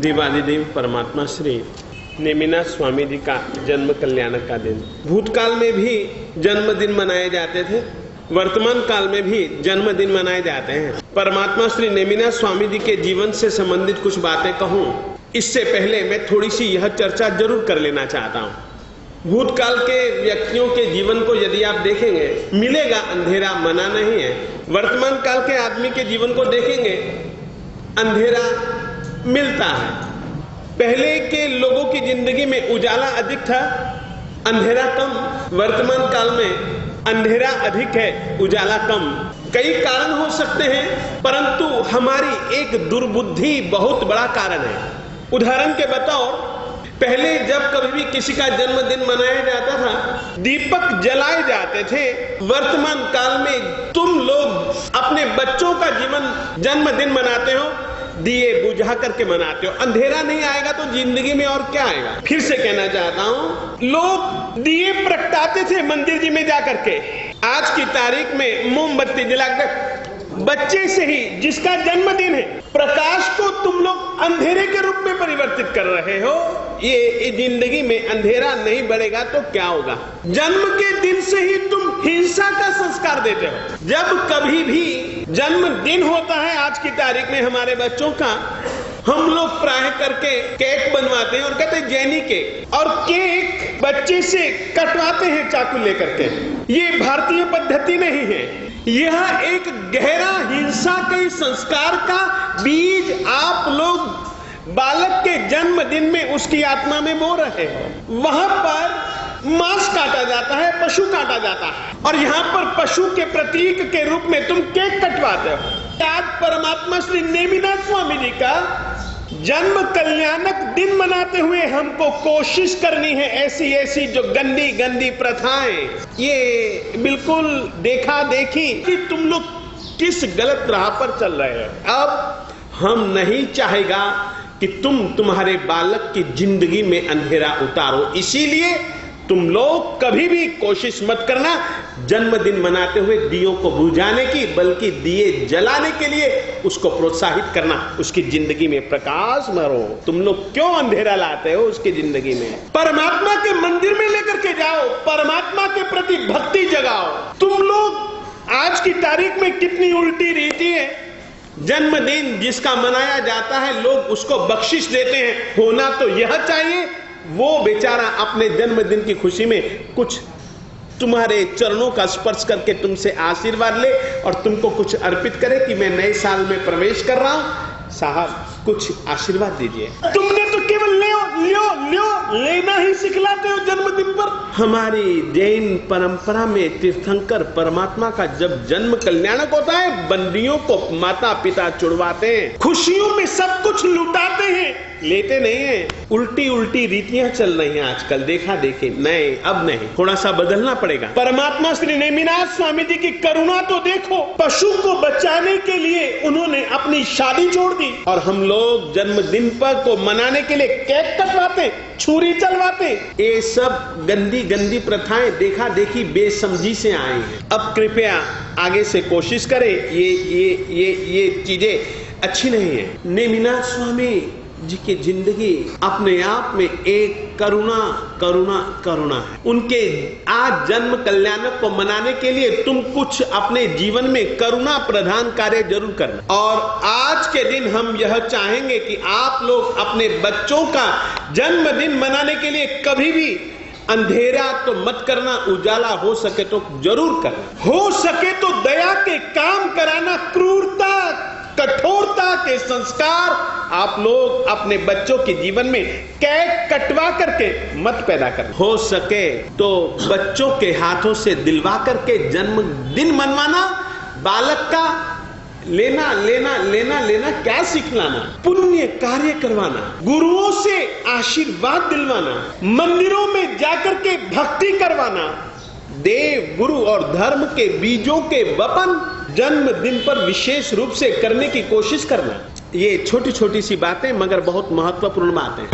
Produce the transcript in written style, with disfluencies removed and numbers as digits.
देवादिदेव परमात्मा श्री नेमिनाथ स्वामी जी का जन्म कल्याण का दिन। भूतकाल में भी जन्मदिन मनाए जाते थे, वर्तमान काल में भी जन्मदिन मनाए जाते हैं। परमात्मा श्री नेमिनाथ स्वामी जी के जीवन से संबंधित कुछ बातें कहूं, इससे पहले मैं थोड़ी सी यह चर्चा जरूर कर लेना चाहता हूं। भूतकाल के व्यक्तियों के जीवन को यदि आप देखेंगे, मिलेगा अंधेरा मना नहीं है। वर्तमान काल के आदमी के जीवन को देखेंगे, अंधेरा मिलता है। पहले के लोगों की जिंदगी में उजाला अधिक था, अंधेरा कम। वर्तमान काल में अंधेरा अधिक है, उजाला कम। कई कारण हो सकते हैं, परंतु हमारी एक दुर्बुद्धि बहुत बड़ा कारण है। उदाहरण के बतौर, पहले जब कभी भी किसी का जन्मदिन मनाया जाता था, दीपक जलाए जाते थे। वर्तमान काल में तुम लोग अपने बच्चों का जन्मदिन मनाते हो, दिए बुझा करके मनाते हो। अंधेरा नहीं आएगा तो जिंदगी में और क्या आएगा। फिर से कहना चाहता हूं, लोग दिए प्रगटाते थे मंदिर जी में जाकर के। आज की तारीख में मोमबत्ती जलाकर बच्चे से ही जिसका जन्मदिन है, प्रकाश को तुम लोग अंधेरे के रूप में परिवर्तित कर रहे हो। ये जिंदगी में अंधेरा नहीं बढ़ेगा तो क्या होगा। जन्म के दिन से ही तुम हिंसा का संस्कार देते हो। जब कभी भी जन्मदिन होता है आज की तारीख में हमारे बच्चों का, हम लोग प्राय करके केक बनवाते हैं और कहते हैं जैनी केक, और केक बच्चे से कटवाते हैं चाकू लेकर के। ये भारतीय पद्धति नहीं है, यह एक गहरा हिंसा के संस्कार का बीज आप लोग बालक के जन्मदिन में उसकी आत्मा में बो रहे हो। वहां पर मांस काटा जाता है, पशु काटा जाता है, और यहाँ पर पशु के प्रतीक के रूप में तुम केक कटवाते हो। आज परमात्मा श्री नेमिनाथ स्वामी जी का जन्म कल्याणक दिन मनाते हुए हमको कोशिश करनी है ऐसी जो गंदी गंदी प्रथाएं, ये बिल्कुल देखा देखी कि तुम लोग किस गलत राह पर चल रहे हो। अब हम नहीं चाहेगा कि तुम्हारे बालक की जिंदगी में अंधेरा उतारो, इसीलिए तुम लोग कभी भी कोशिश मत करना जन्मदिन मनाते हुए दियों को बुझाने की, बल्कि दिए जलाने के लिए उसको प्रोत्साहित करना, उसकी जिंदगी में प्रकाश भरो। तुम लोग क्यों अंधेरा लाते हो उसकी जिंदगी में। परमात्मा के मंदिर में लेकर के जाओ, परमात्मा के प्रति भक्ति जगाओ। तुम लोग आज की तारीख में कितनी उल्टी रीति है। जन्मदिन जिसका मनाया जाता है, लोग उसको बख्शिश देते हैं। होना तो यह चाहिए वो बेचारा अपने जन्मदिन की खुशी में कुछ तुम्हारे चरणों का स्पर्श करके तुमसे आशीर्वाद ले और तुमको कुछ अर्पित करे कि मैं नए साल में प्रवेश कर रहा हूं, साहब कुछ आशीर्वाद दीजिए। तुमने तो केवल लेना ही सिखलाते हो जन्मदिन पर। हमारी जैन परंपरा में तीर्थंकर परमात्मा का जब जन्म कल्याणक होता है, बंदियों को माता पिता चुड़वाते हैं, खुशियों में सब कुछ लुटाते हैं, लेते नहीं है। उल्टी उल्टी रीतियां चल रही हैं आजकल, देखा देखी। नहीं, अब नहीं, थोड़ा सा बदलना पड़ेगा। परमात्मा श्री नेमिनाथ स्वामी जी की करुणा तो देखो, पशु को बचाने के लिए उन्होंने अपनी शादी छोड़ दी, और हम लोग जन्मदिन पर को मनाने के लिए केक कटवाते, छुरी चलवाते। ये सब गंदी गंदी प्रथाएं देखा देखी बेसमझी से आई हैं। अब कृपया आगे से कोशिश करें, ये चीजें अच्छी नहीं है। नेमिनाथ स्वामी जी की जिंदगी अपने आप में एक करुणा है। उनके आज जन्म कल्याणक को मनाने के लिए तुम कुछ अपने जीवन में करुणा प्रधान कार्य जरूर करना। और आज के दिन हम यह चाहेंगे कि आप लोग अपने बच्चों का जन्मदिन मनाने के लिए कभी भी अंधेरा तो मत करना, उजाला हो सके तो जरूर करना। हो सके तो दया के काम कराना, क्रूरता कठोरता के संस्कार आप लोग अपने बच्चों के जीवन में केक कटवा करके मत पैदा करना। हो सके तो बच्चों के हाथों से दिलवा करके जन्मदिन मनवाना, बालक का लेना क्या सिखलाना, पुण्य कार्य करवाना, गुरुओं से आशीर्वाद दिलवाना, मंदिरों में जाकर के भक्ति करवाना, देव गुरु और धर्म के बीजों के वपन जन्मदिन पर विशेष रूप से करने की कोशिश करना। ये छोटी छोटी सी बातें मगर बहुत महत्वपूर्ण बातें हैं।